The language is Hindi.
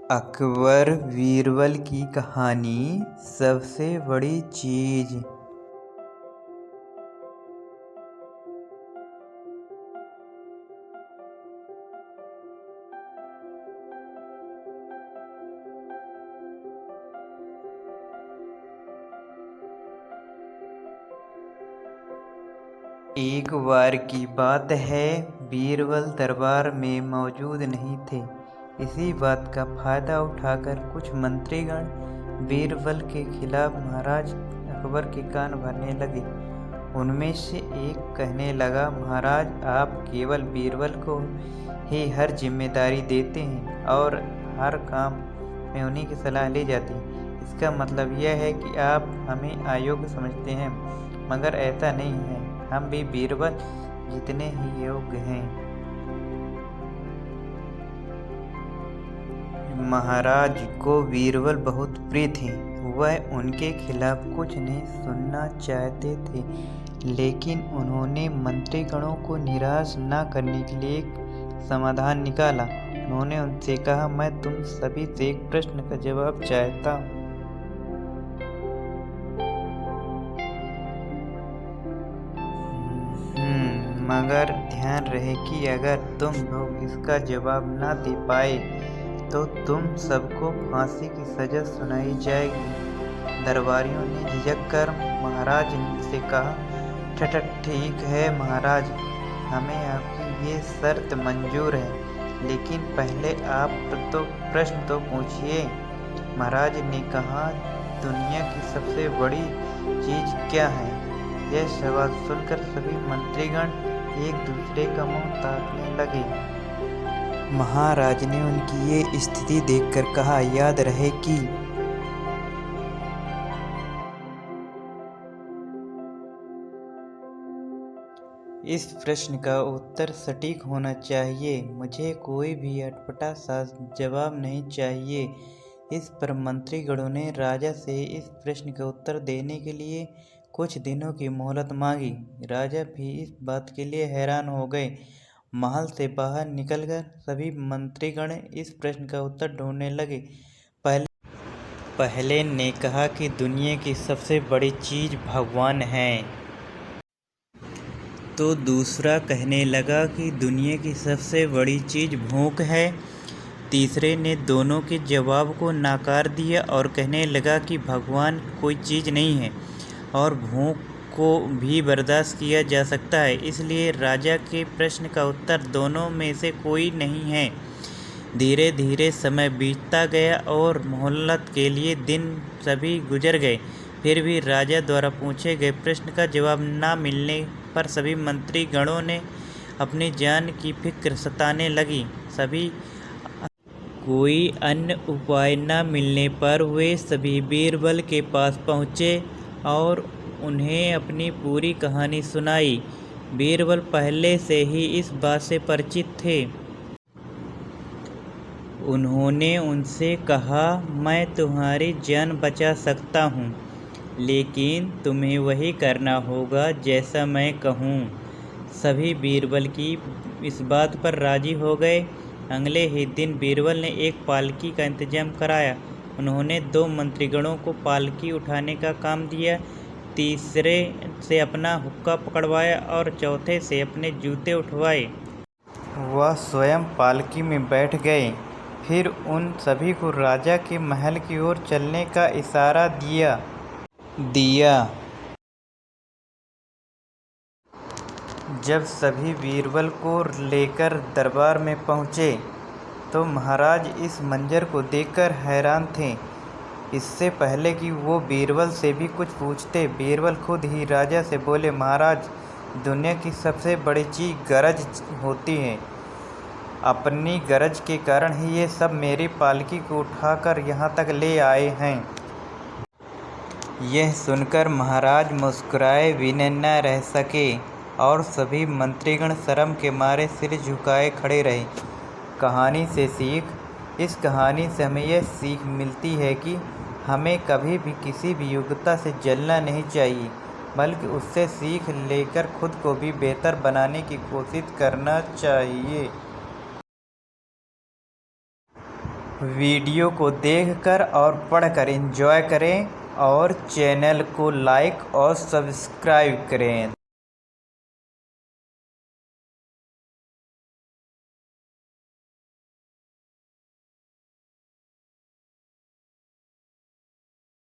अकबर बीरबल की कहानी सबसे बड़ी चीज। एक बार की बात है, बीरबल दरबार में मौजूद नहीं थे। इसी बात का फायदा उठाकर कुछ मंत्रीगण बीरबल के खिलाफ महाराज अकबर के कान भरने लगे। उनमें से एक कहने लगा, महाराज आप केवल बीरबल को ही हर जिम्मेदारी देते हैं और हर काम में उन्हीं की सलाह ली जाती है। इसका मतलब यह है कि आप हमें अयोग्य समझते हैं, मगर ऐसा नहीं है। हम भी बीरबल जितने ही योग्य हैं। महाराज को बीरबल बहुत प्रिय थे। वह उनके खिलाफ कुछ नहीं सुनना चाहते थे, लेकिन उन्होंने मंत्रीगणों को निराश न करने के लिए एक समाधान निकाला। उन्होंने उनसे कहा, मैं तुम सभी से एक प्रश्न का जवाब चाहता हूँ। मगर ध्यान रहे कि अगर तुम लोग इसका जवाब न दे पाए तो तुम सबको फांसी की सजा सुनाई जाएगी। दरबारियों ने झिझक कर महाराज से कहा, ठीक है महाराज, हमें आपकी ये शर्त मंजूर है, लेकिन पहले आप तो प्रश्न तो पूछिए। महाराज ने कहा, दुनिया की सबसे बड़ी चीज क्या है? यह सवाल सुनकर सभी मंत्रीगण एक दूसरे का मुंह ताकने लगे। महाराज ने उनकी ये स्थिति देखकर कहा, याद रहे कि इस प्रश्न का उत्तर सटीक होना चाहिए। मुझे कोई भी अटपटा सा जवाब नहीं चाहिए। इस पर मंत्रीगणों ने राजा से इस प्रश्न का उत्तर देने के लिए कुछ दिनों की मोहलत मांगी। राजा भी इस बात के लिए हैरान हो गए। महल से बाहर निकलकर सभी मंत्रीगण इस प्रश्न का उत्तर ढूंढने लगे। पहले ने कहा कि दुनिया की सबसे बड़ी चीज भगवान है, तो दूसरा कहने लगा कि दुनिया की सबसे बड़ी चीज भूख है। तीसरे ने दोनों के जवाब को नकार दिया और कहने लगा कि भगवान कोई चीज़ नहीं है और भूख को भी बर्दाश्त किया जा सकता है। इसलिए राजा के प्रश्न का उत्तर दोनों में से कोई नहीं है। धीरे धीरे समय बीतता गया और मोहलत के लिए दिन सभी गुजर गए। फिर भी राजा द्वारा पूछे गए प्रश्न का जवाब न मिलने पर सभी मंत्रीगणों ने अपनी जान की फिक्र सताने लगी। सभी कोई अन्य उपाय न मिलने पर वे सभी बीरबल के पास पहुँचे और उन्हें अपनी पूरी कहानी सुनाई। बीरबल पहले से ही इस बात से परिचित थे। उन्होंने उनसे कहा, मैं तुम्हारी जान बचा सकता हूँ, लेकिन तुम्हें वही करना होगा जैसा मैं कहूँ। सभी बीरबल की इस बात पर राजी हो गए। अगले ही दिन बीरबल ने एक पालकी का इंतजाम कराया। उन्होंने 2 मंत्रीगणों को पालकी उठाने का काम दिया, तीसरे से अपना हुक्का पकड़वाया और चौथे से अपने जूते उठवाए। वह स्वयं पालकी में बैठ गए। फिर उन सभी को राजा के महल की ओर चलने का इशारा दिया। जब सभी बीरबल को लेकर दरबार में पहुँचे तो महाराज इस मंजर को देखकर हैरान थे। इससे पहले कि वो बीरबल से भी कुछ पूछते, बीरबल खुद ही राजा से बोले, महाराज, दुनिया की सबसे बड़ी चीज़ गरज होती है। अपनी गरज के कारण ही ये सब मेरी पालकी को उठाकर यहाँ तक ले आए हैं। यह सुनकर महाराज मुस्कुराए बिना न रह सके और सभी मंत्रीगण शर्म के मारे सिर झुकाए खड़े रहे। कहानी से सीख। इस कहानी से हमें यह सीख मिलती है कि हमें कभी भी किसी भी योग्यता से जलना नहीं चाहिए, बल्कि उससे सीख लेकर खुद को भी बेहतर बनाने की कोशिश करना चाहिए। वीडियो को देखकर और पढ़कर एंजॉय करें और चैनल को लाइक और सब्सक्राइब करें।